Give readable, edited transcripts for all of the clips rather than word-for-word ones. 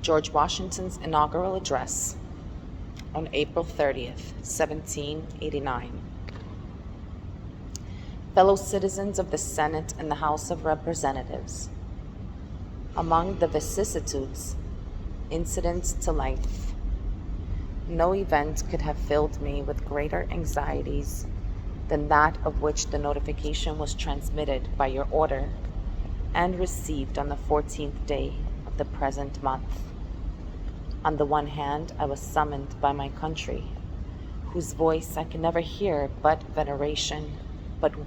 George Washington's inaugural address on April 30th, 1789. Fellow citizens of the Senate and the House of Representatives, among the vicissitudes incident to life, no event could have filled me with greater anxieties than that of which the notification was transmitted by your order and received on the 14th day of the present month. On the one hand, I was summoned by my country, whose voice I can never hear but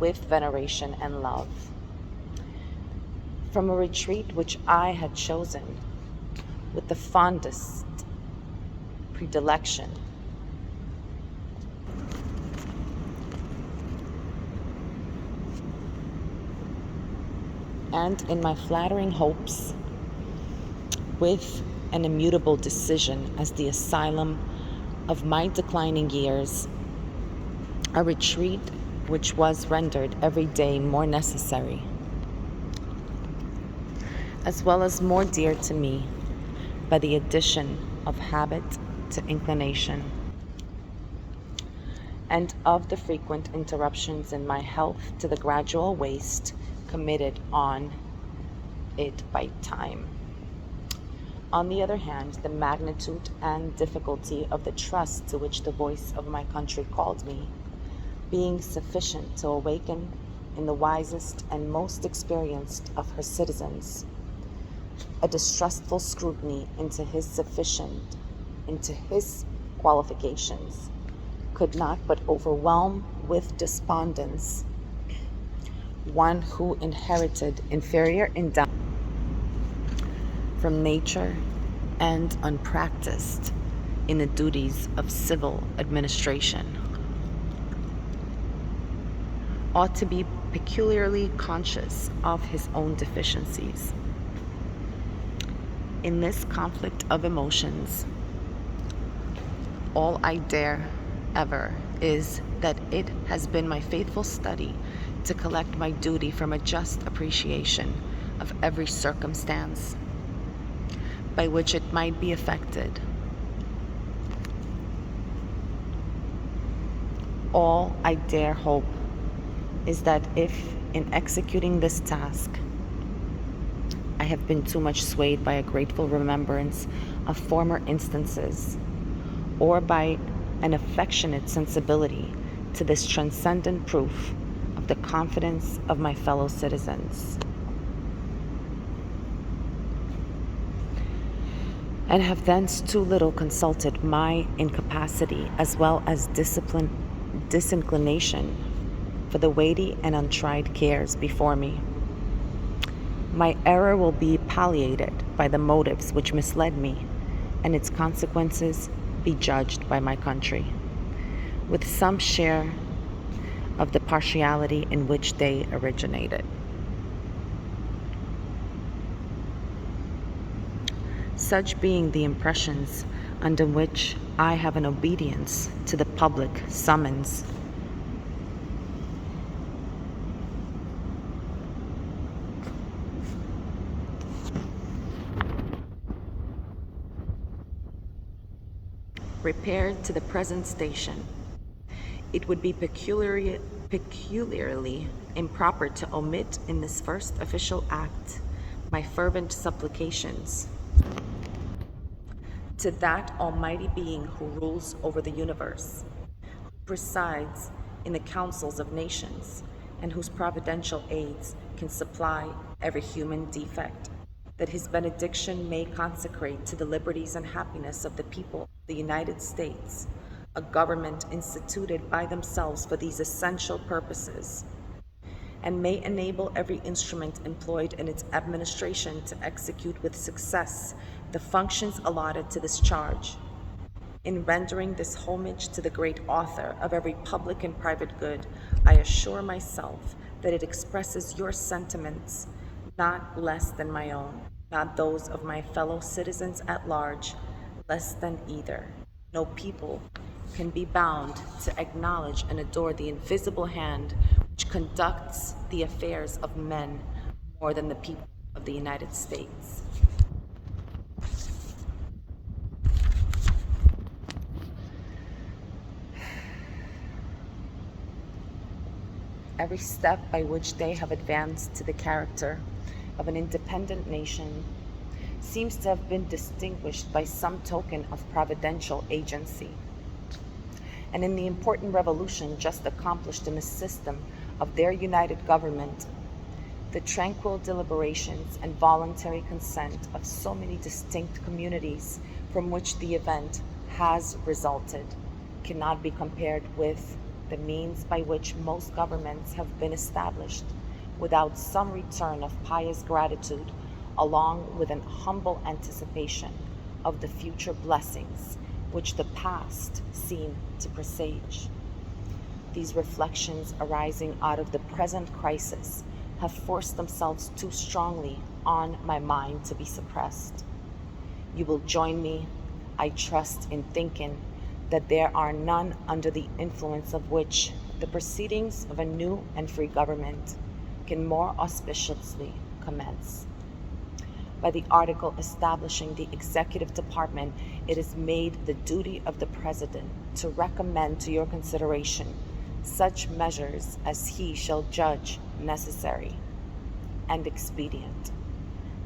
with veneration and love, from a retreat which I had chosen with the fondest predilection, and in my flattering hopes, with an immutable decision as the asylum of my declining years, a retreat which was rendered every day more necessary, as well as more dear to me by the addition of habit to inclination, and of the frequent interruptions in my health to the gradual waste committed on it by time. On the other hand, the magnitude and difficulty of the trust to which the voice of my country called me, being sufficient to awaken in the wisest and most experienced of her citizens a distrustful scrutiny into his qualifications, could not but overwhelm with despondence one who inherited inferior endowment from nature and unpracticed in the duties of civil administration, ought to be peculiarly conscious of his own deficiencies. In this conflict of emotions, all I dare ever is that it has been my faithful study to collect my duty from a just appreciation of every circumstance by which it might be affected. All I dare hope is that if, in executing this task, I have been too much swayed by a grateful remembrance of former instances, or by an affectionate sensibility to this transcendent proof of the confidence of my fellow citizens, and have thence too little consulted my incapacity as well as disinclination for the weighty and untried cares before me, my error will be palliated by the motives which misled me, and its consequences be judged by my country, with some share of the partiality in which they originated. Such being the impressions under which I have an obedience to the public summons, repaired to the present station, it would be peculiarly improper to omit in this first official act my fervent supplications to that Almighty Being who rules over the universe, who presides in the councils of nations, and whose providential aids can supply every human defect, that his benediction may consecrate to the liberties and happiness of the people of the United States a government instituted by themselves for these essential purposes, and may enable every instrument employed in its administration to execute with success the functions allotted to this charge. In rendering this homage to the great author of every public and private good, I assure myself that it expresses your sentiments not less than my own, not those of my fellow citizens at large, less than either. No people can be bound to acknowledge and adore the invisible hand which conducts the affairs of men more than the people of the United States. every step by which they have advanced to the character of an independent nation seems to have been distinguished by some token of providential agency. And in the important revolution just accomplished in the system of their united government, the tranquil deliberations and voluntary consent of so many distinct communities from which the event has resulted cannot be compared with the means by which most governments have been established without some return of pious gratitude, along with an humble anticipation of the future blessings which the past seemed to presage. These reflections arising out of the present crisis have forced themselves too strongly on my mind to be suppressed. You will join me, I trust, in thinking that there are none under the influence of which the proceedings of a new and free government can more auspiciously commence. By the article establishing the executive department, it is made the duty of the President to recommend to your consideration such measures as he shall judge necessary and expedient.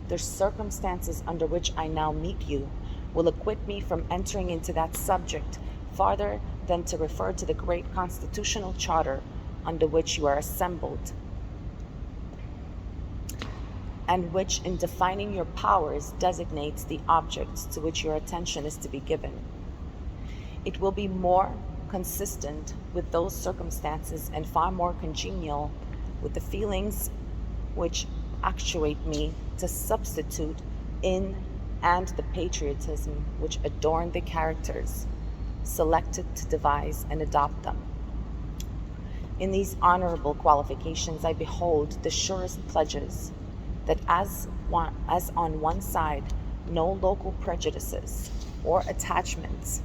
The circumstances under which I now meet you will acquit me from entering into that subject farther than to refer to the great constitutional charter under which you are assembled, and which, in defining your powers, designates the objects to which your attention is to be given. It will be more consistent with those circumstances and far more congenial with the feelings which actuate me to substitute in and the patriotism which adorn the characters selected to devise and adopt them. In these honorable qualifications I behold the surest pledges that as on one side no local prejudices or attachments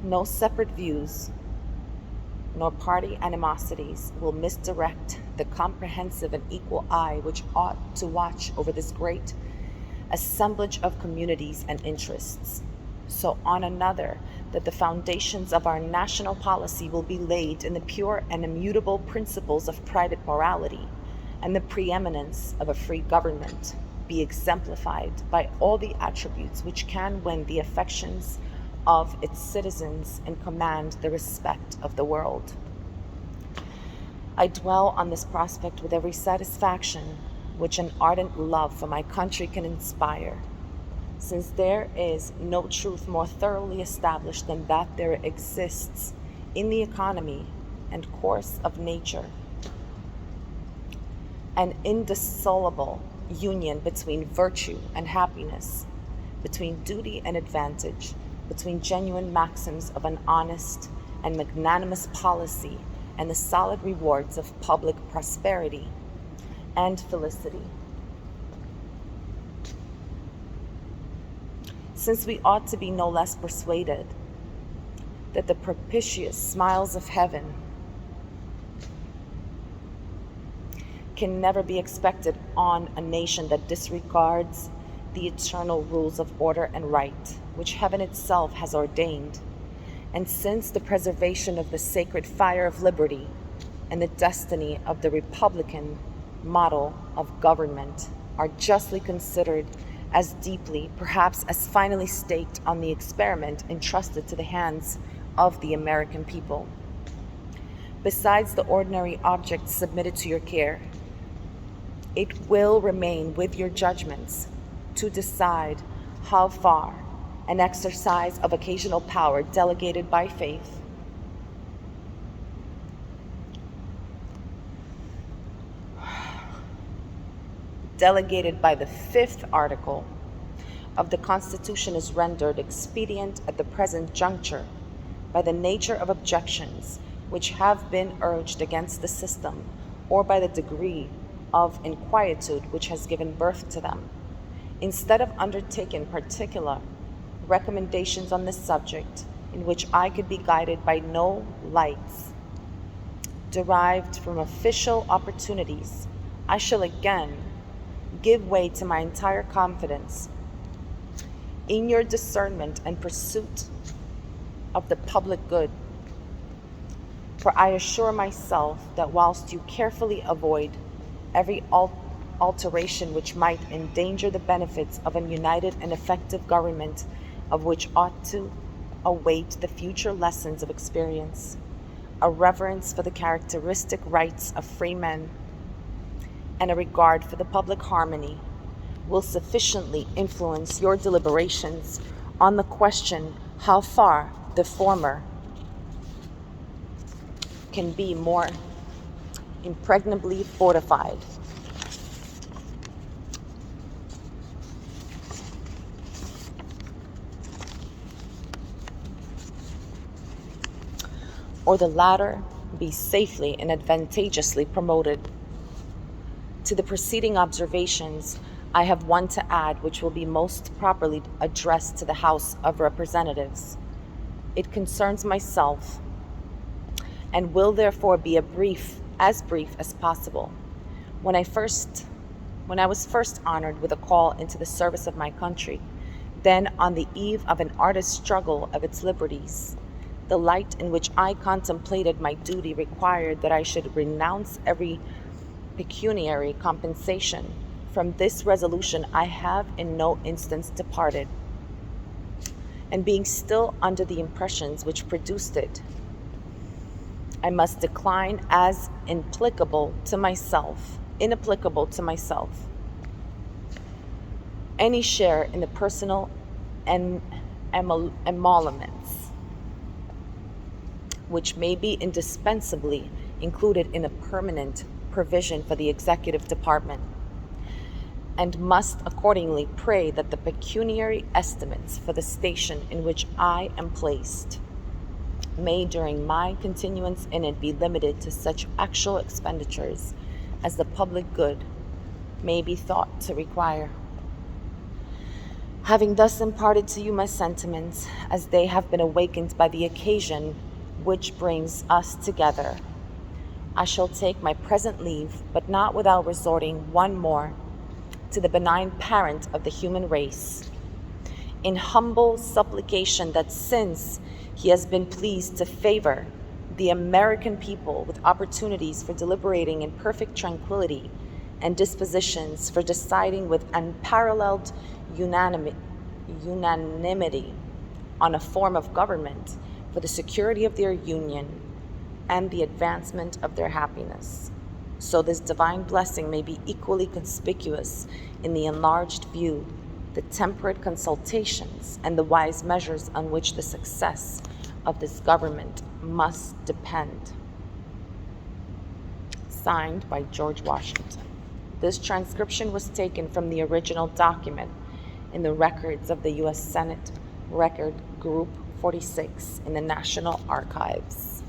no separate views nor party animosities will misdirect the comprehensive and equal eye which ought to watch over this great assemblage of communities and interests. So on another, that the foundations of our national policy will be laid in the pure and immutable principles of private morality, and the preeminence of a free government be exemplified by all the attributes which can win the affections of its citizens and command the respect of the world. I dwell on this prospect with every satisfaction which an ardent love for my country can inspire, since there is no truth more thoroughly established than that there exists in the economy and course of nature an indissoluble union between virtue and happiness, between duty and advantage, between genuine maxims of an honest and magnanimous policy and the solid rewards of public prosperity and felicity. Since we ought to be no less persuaded that the propitious smiles of heaven can never be expected on a nation that disregards the eternal rules of order and right, which heaven itself has ordained, and since the preservation of the sacred fire of liberty and the destiny of the republican model of government are justly considered as deeply, perhaps as finally staked on the experiment entrusted to the hands of the American people. Besides the ordinary objects submitted to your care, it will remain with your judgments to decide how far an exercise of occasional power delegated by faith delegated by the 5th article of the Constitution is rendered expedient at the present juncture by the nature of objections which have been urged against the system, or by the degree of inquietude which has given birth to them. Instead of undertaking particular recommendations on this subject, in which I could be guided by no lights derived from official opportunities, I shall again give way to my entire confidence in your discernment and pursuit of the public good. For I assure myself that whilst you carefully avoid every alteration which might endanger the benefits of an united and effective government, of which ought to await the future lessons of experience, a reverence for the characteristic rights of free men, and a regard for the public harmony will sufficiently influence your deliberations on the question how far the former can be more impregnably fortified. Or the latter be safely and advantageously promoted. To the preceding observations, I have one to add which will be most properly addressed to the House of Representatives. It concerns myself and will therefore be as brief as possible. When I was first honored with a call into the service of my country, then on the eve of an artist's struggle of its liberties, the light in which I contemplated my duty required that I should renounce every pecuniary compensation. From this resolution I have in no instance departed, and being still under the impressions which produced it, I must decline as inapplicable to myself, any share in the personal emoluments which may be indispensably included in a permanent provision for the executive department, and must accordingly pray that the pecuniary estimates for the station in which I am placed may during my continuance in it be limited to such actual expenditures as the public good may be thought to require. Having thus imparted to you my sentiments, as they have been awakened by the occasion which brings us together, I shall take my present leave, but not without resorting one more to the benign parent of the human race, in humble supplication that since he has been pleased to favor the American people with opportunities for deliberating in perfect tranquility and dispositions for deciding with unparalleled unanimity on a form of government for the security of their union and the advancement of their happiness, so this divine blessing may be equally conspicuous in the enlarged view, the temperate consultations, and the wise measures on which the success of this government must depend. Signed by George Washington. This transcription was taken from the original document in the records of the U.S. Senate Record Group 46 in the National Archives.